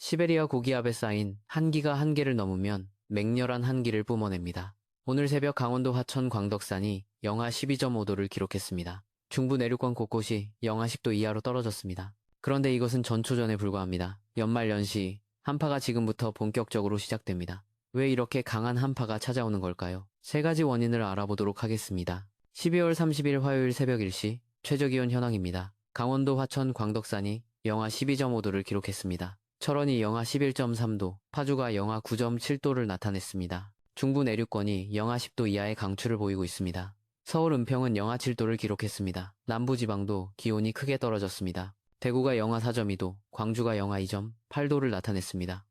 시베리아 고기압에 쌓인 한기가 한계를 넘으면 맹렬한 한기를 뿜어냅니다. 오늘 새벽 강원도 화천 광덕산이 영하 12.5도를 기록했습니다. 중부 내륙권 곳곳이 영하 10도 이하로 떨어졌습니다. 그런데 이것은 전초전에 불과합니다. 연말 연시, 한파가 지금부터 본격적으로 시작됩니다. 왜 이렇게 강한 한파가 찾아오는 걸까요? 세 가지 원인을 알아보도록 하겠습니다. 12월 30일 화요일 새벽 1시 최저기온 현황입니다. 강원도 화천 광덕산이 영하 12.5도를 기록했습니다. 철원이 영하 11.3도, 파주가 영하 9.7도를 나타냈습니다. 중부 내륙권이 영하 10도 이하의 강추를 보이고 있습니다. 서울 은평은 영하 7도를 기록했습니다. 남부지방도 기온이 크게 떨어졌습니다. 대구가 영하 4.2도, 광주가 영하 2.8도를 나타냈습니다.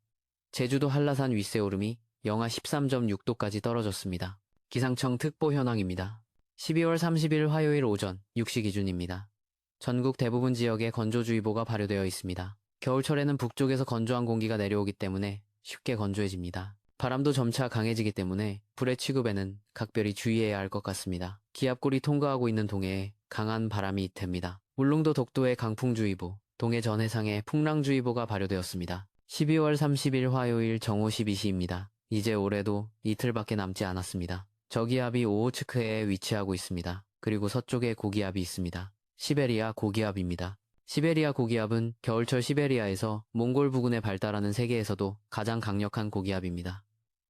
제주도 한라산 윗세오름이 영하 13.6도까지 떨어졌습니다. 기상청 특보 현황입니다. 12월 30일 화요일 오전 6시 기준입니다. 전국 대부분 지역에 건조주의보가 발효되어 있습니다. 겨울철에는 북쪽에서 건조한 공기가 내려오기 때문에 쉽게 건조해집니다. 바람도 점차 강해지기 때문에 불의 취급에는 각별히 주의해야 할 것 같습니다. 기압골이 통과하고 있는 동해에 강한 바람이 잇탭니다. 울릉도 독도에 강풍주의보, 동해 전 해상에 풍랑주의보가 발효되었습니다. 12월 30일 화요일 정오 12시입니다. 이제 올해도 이틀밖에 남지 않았습니다. 저기압이 오호츠크해에 위치하고 있습니다. 그리고 서쪽에 고기압이 있습니다. 시베리아 고기압입니다. 시베리아 고기압은 겨울철 시베리아에서 몽골 부근에 발달하는 세계에서도 가장 강력한 고기압입니다.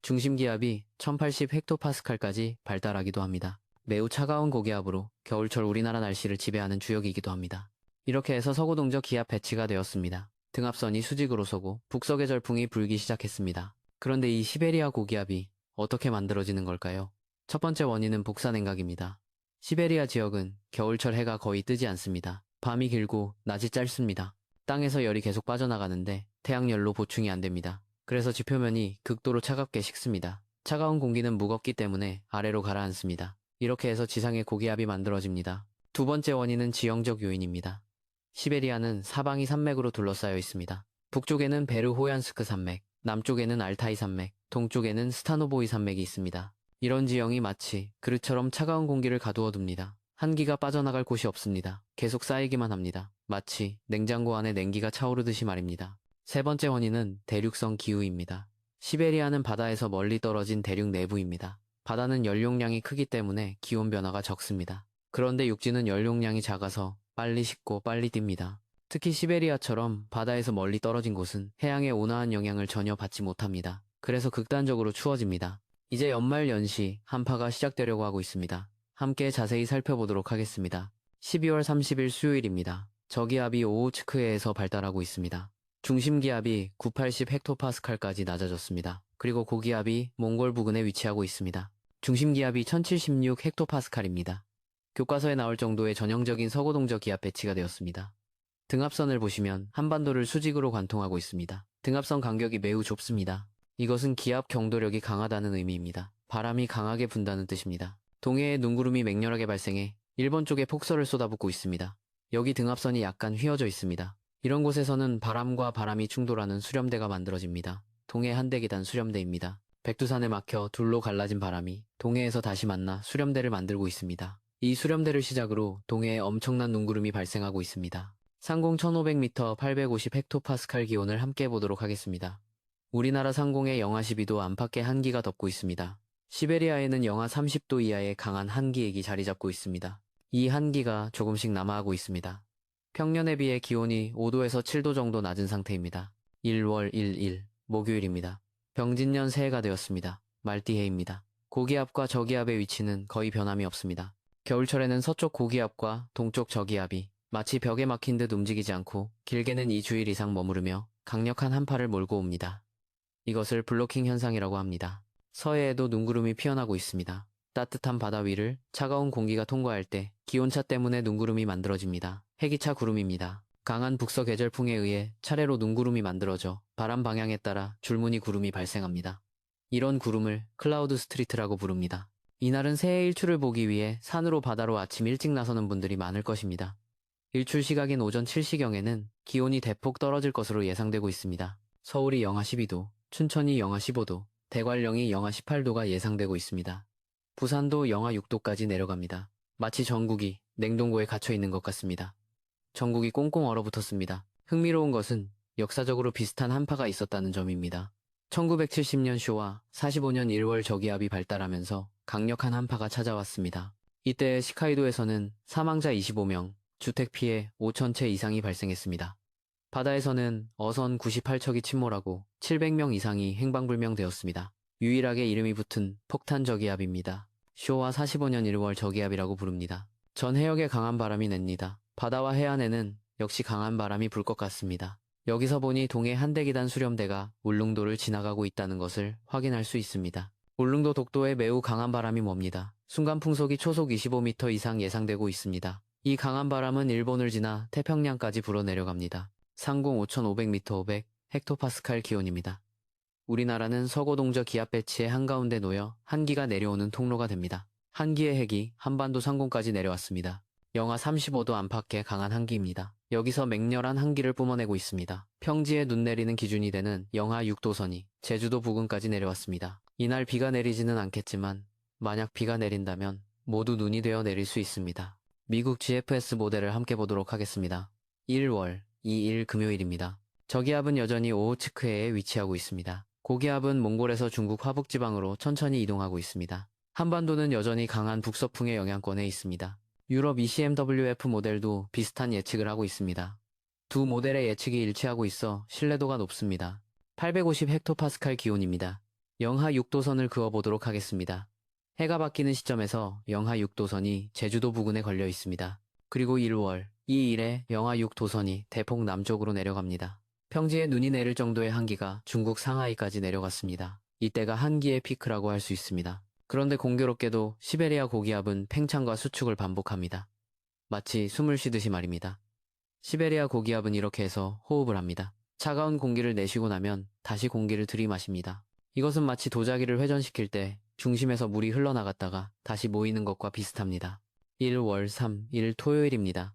중심기압이 1080 헥토파스칼까지 발달하기도 합니다. 매우 차가운 고기압으로 겨울철 우리나라 날씨를 지배하는 주역이기도 합니다. 이렇게 해서 서구 동적 기압 배치가 되었습니다. 등압선이 수직으로 서고 북서계 절풍이 불기 시작했습니다. 그런데 이 시베리아 고기압이 어떻게 만들어지는 걸까요? 첫 번째 원인은 복사냉각입니다. 시베리아 지역은 겨울철 해가 거의 뜨지 않습니다. 밤이 길고 낮이 짧습니다. 땅에서 열이 계속 빠져나가는데 태양열로 보충이 안 됩니다. 그래서 지표면이 극도로 차갑게 식습니다. 차가운 공기는 무겁기 때문에 아래로 가라앉습니다. 이렇게 해서 지상에 고기압이 만들어집니다. 두 번째 원인은 지형적 요인입니다. 시베리아는 사방이 산맥으로 둘러싸여 있습니다. 북쪽에는 베르호얀스크 산맥, 남쪽에는 알타이 산맥, 동쪽에는 스타노보이 산맥이 있습니다. 이런 지형이 마치 그릇처럼 차가운 공기를 가두어 둡니다. 한기가 빠져나갈 곳이 없습니다. 계속 쌓이기만 합니다. 마치 냉장고 안에 냉기가 차오르듯이 말입니다. 세 번째 원인은 대륙성 기후입니다. 시베리아는 바다에서 멀리 떨어진 대륙 내부입니다. 바다는 연용량이 크기 때문에 기온 변화가 적습니다. 그런데 육지는 연용량이 작아서 빨리 식고 빨리 뜁니다. 특히 시베리아처럼 바다에서 멀리 떨어진 곳은 해양의 온화한 영향을 전혀 받지 못합니다. 그래서 극단적으로 추워집니다. 이제 연말 연시 한파가 시작되려고 하고 있습니다. 함께 자세히 살펴보도록 하겠습니다. 12월 30일 수요일입니다. 저기압이 오호츠크해에서 발달하고 있습니다. 중심기압이 980 헥토파스칼까지 낮아졌습니다. 그리고 고기압이 몽골 부근에 위치하고 있습니다. 중심기압이 1076 헥토파스칼입니다. 교과서에 나올 정도의 전형적인 서구동적 기압 배치가 되었습니다. 등압선을 보시면 한반도를 수직으로 관통하고 있습니다. 등압선 간격이 매우 좁습니다. 이것은 기압 경도력이 강하다는 의미입니다. 바람이 강하게 분다는 뜻입니다. 동해에 눈구름이 맹렬하게 발생해 일본 쪽에 폭설을 쏟아붓고 있습니다. 여기 등압선이 약간 휘어져 있습니다. 이런 곳에서는 바람과 바람이 충돌하는 수렴대가 만들어집니다. 동해 한대계단 수렴대입니다. 백두산에 막혀 둘로 갈라진 바람이 동해에서 다시 만나 수렴대를 만들고 있습니다. 이 수렴대를 시작으로 동해에 엄청난 눈구름이 발생하고 있습니다. 상공 1500m 850 헥토파스칼 기온을 함께 보도록 하겠습니다. 우리나라 상공에 영하 12도 안팎의 한기가 덮고 있습니다. 시베리아에는 영하 30도 이하의 강한 한기액이 자리 잡고 있습니다. 이 한기가 조금씩 남하하고 있습니다. 평년에 비해 기온이 5도에서 7도 정도 낮은 상태입니다. 1월 1일 목요일입니다. 병진년 새해가 되었습니다. 말띠해입니다. 고기압과 저기압의 위치는 거의 변함이 없습니다. 겨울철에는 서쪽 고기압과 동쪽 저기압이 마치 벽에 막힌 듯 움직이지 않고 길게는 2주일 이상 머무르며 강력한 한파를 몰고 옵니다. 이것을 블로킹 현상이라고 합니다. 서해에도 눈구름이 피어나고 있습니다. 따뜻한 바다 위를 차가운 공기가 통과할 때 기온차 때문에 눈구름이 만들어집니다. 해기차 구름입니다. 강한 북서 계절풍에 의해 차례로 눈구름이 만들어져 바람 방향에 따라 줄무늬 구름이 발생합니다. 이런 구름을 클라우드 스트리트라고 부릅니다. 이날은 새해 일출을 보기 위해 산으로 바다로 아침 일찍 나서는 분들이 많을 것입니다. 일출 시각인 오전 7시경에는 기온이 대폭 떨어질 것으로 예상되고 있습니다. 서울이 영하 12도, 춘천이 영하 15도, 대관령이 영하 18도가 예상되고 있습니다. 부산도 영하 6도까지 내려갑니다. 마치 전국이 냉동고에 갇혀 있는 것 같습니다. 전국이 꽁꽁 얼어붙었습니다. 흥미로운 것은 역사적으로 비슷한 한파가 있었다는 점입니다. 1970년 쇼와 45년 1월 저기압이 발달하면서 강력한 한파가 찾아왔습니다. 이때 시카이도에서는 사망자 25명, 주택 피해 5천 채 이상이 발생했습니다. 바다에서는 어선 98척이 침몰하고 700명 이상이 행방불명되었습니다. 유일하게 이름이 붙은 폭탄 저기압입니다. 쇼와 45년 1월 저기압이라고 부릅니다. 전 해역에 강한 바람이 냅니다. 바다와 해안에는 역시 강한 바람이 불 것 같습니다. 여기서 보니 동해 한대기단 수렴대가 울릉도를 지나가고 있다는 것을 확인할 수 있습니다. 울릉도 독도에 매우 강한 바람이 멉니다. 순간 풍속이 초속 25m 이상 예상되고 있습니다. 이 강한 바람은 일본을 지나 태평양까지 불어 내려갑니다. 상공 5,500m 500 헥토파스칼 기온입니다. 우리나라는 서고동저 기압 배치의 한가운데 놓여 한기가 내려오는 통로가 됩니다. 한기의 핵이 한반도 상공까지 내려왔습니다. 영하 35도 안팎의 강한 한기입니다. 여기서 맹렬한 한기를 뿜어내고 있습니다. 평지에 눈 내리는 기준이 되는 영하 6도선이 제주도 부근까지 내려왔습니다. 이날 비가 내리지는 않겠지만 만약 비가 내린다면 모두 눈이 되어 내릴 수 있습니다. 미국 GFS 모델을 함께 보도록 하겠습니다. 1월 2일 금요일입니다. 저기압은 여전히 오호츠크해에 위치하고 있습니다. 고기압은 몽골에서 중국 화북지방으로 천천히 이동하고 있습니다. 한반도는 여전히 강한 북서풍의 영향권에 있습니다. 유럽 ECMWF 모델도 비슷한 예측을 하고 있습니다. 두 모델의 예측이 일치하고 있어 신뢰도가 높습니다. 850 헥토파스칼 기온입니다. 영하 6도선을 그어보도록 하겠습니다. 해가 바뀌는 시점에서 영하 6도선이 제주도 부근에 걸려 있습니다. 그리고 1월 2일에 영하 6도선이 대폭 남쪽으로 내려갑니다. 평지에 눈이 내릴 정도의 한기가 중국 상하이까지 내려갔습니다. 이때가 한기의 피크라고 할 수 있습니다. 그런데 공교롭게도 시베리아 고기압은 팽창과 수축을 반복합니다. 마치 숨을 쉬듯이 말입니다. 시베리아 고기압은 이렇게 해서 호흡을 합니다. 차가운 공기를 내쉬고 나면 다시 공기를 들이마십니다. 이것은 마치 도자기를 회전시킬 때 중심에서 물이 흘러나갔다가 다시 모이는 것과 비슷합니다. 1월 3일 토요일입니다.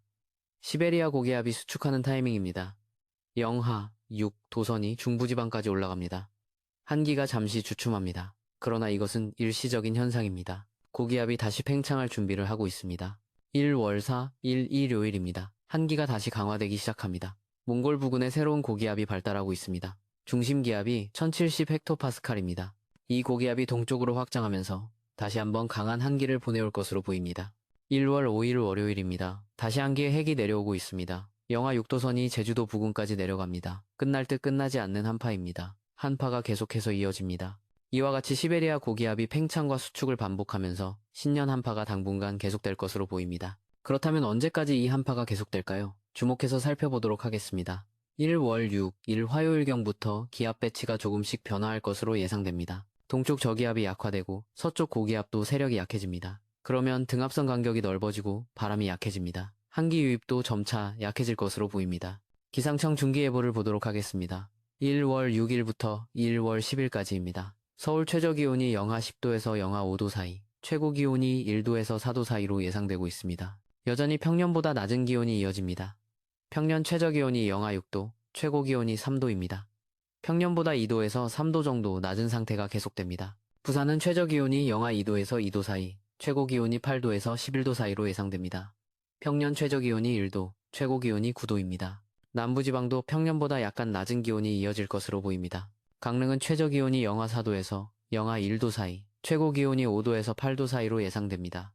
시베리아 고기압이 수축하는 타이밍입니다. 영하 6도선이 중부지방까지 올라갑니다. 한기가 잠시 주춤합니다. 그러나 이것은 일시적인 현상입니다. 고기압이 다시 팽창할 준비를 하고 있습니다. 1월 4일 일요일입니다. 한기가 다시 강화되기 시작합니다. 몽골 부근에 새로운 고기압이 발달하고 있습니다. 중심 기압이 1070 헥토파스칼입니다. 이 고기압이 동쪽으로 확장하면서 다시 한번 강한 한기를 보내올 것으로 보입니다. 1월 5일 월요일입니다. 다시 한기의 핵이 내려오고 있습니다. 영하 6도선이 제주도 부근까지 내려갑니다. 끝날 듯 끝나지 않는 한파입니다. 한파가 계속해서 이어집니다. 이와 같이 시베리아 고기압이 팽창과 수축을 반복하면서 신년 한파가 당분간 계속될 것으로 보입니다. 그렇다면 언제까지 이 한파가 계속될까요? 주목해서 살펴보도록 하겠습니다. 1월 6일 화요일경부터 기압 배치가 조금씩 변화할 것으로 예상됩니다. 동쪽 저기압이 약화되고 서쪽 고기압도 세력이 약해집니다. 그러면 등압선 간격이 넓어지고 바람이 약해집니다. 한기 유입도 점차 약해질 것으로 보입니다. 기상청 중기예보를 보도록 하겠습니다. 1월 6일부터 1월 10일까지입니다. 서울 최저기온이 영하 10도에서 영하 5도 사이, 최고기온이 1도에서 4도 사이로 예상되고 있습니다. 여전히 평년보다 낮은 기온이 이어집니다. 평년 최저기온이 영하 6도, 최고기온이 3도입니다. 평년보다 2도에서 3도 정도 낮은 상태가 계속됩니다. 부산은 최저기온이 영하 2도에서 2도 사이, 최고기온이 8도에서 11도 사이로 예상됩니다. 평년 최저기온이 1도, 최고기온이 9도입니다. 남부지방도 평년보다 약간 낮은 기온이 이어질 것으로 보입니다. 강릉은 최저기온이 영하 4도에서 영하 1도 사이, 최고기온이 5도에서 8도 사이로 예상됩니다.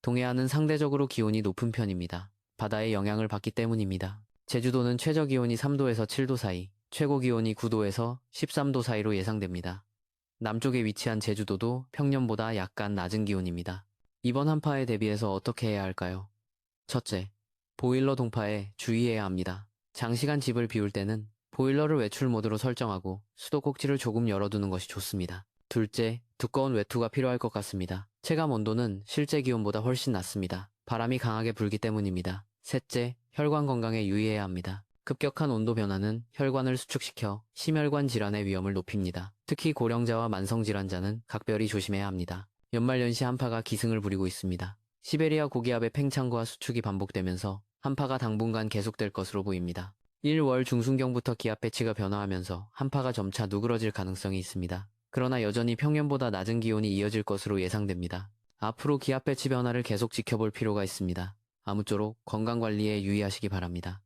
동해안은 상대적으로 기온이 높은 편입니다. 바다의 영향을 받기 때문입니다. 제주도는 최저기온이 3도에서 7도 사이, 최고기온이 9도에서 13도 사이로 예상됩니다. 남쪽에 위치한 제주도도 평년보다 약간 낮은 기온입니다. 이번 한파에 대비해서 어떻게 해야 할까요? 첫째, 보일러 동파에 주의해야 합니다. 장시간 집을 비울 때는 보일러를 외출 모드로 설정하고 수도 꼭지를 조금 열어두는 것이 좋습니다. 둘째, 두꺼운 외투가 필요할 것 같습니다. 체감 온도는 실제 기온보다 훨씬 낮습니다. 바람이 강하게 불기 때문입니다. 셋째, 혈관 건강에 유의해야 합니다. 급격한 온도 변화는 혈관을 수축시켜 심혈관 질환의 위험을 높입니다. 특히 고령자와 만성질환자는 각별히 조심해야 합니다. 연말연시 한파가 기승을 부리고 있습니다. 시베리아 고기압의 팽창과 수축이 반복되면서 한파가 당분간 계속될 것으로 보입니다. 1월 중순경부터 기압 배치가 변화하면서 한파가 점차 누그러질 가능성이 있습니다. 그러나 여전히 평년보다 낮은 기온이 이어질 것으로 예상됩니다. 앞으로 기압 배치 변화를 계속 지켜볼 필요가 있습니다. 아무쪼록 건강관리에 유의하시기 바랍니다.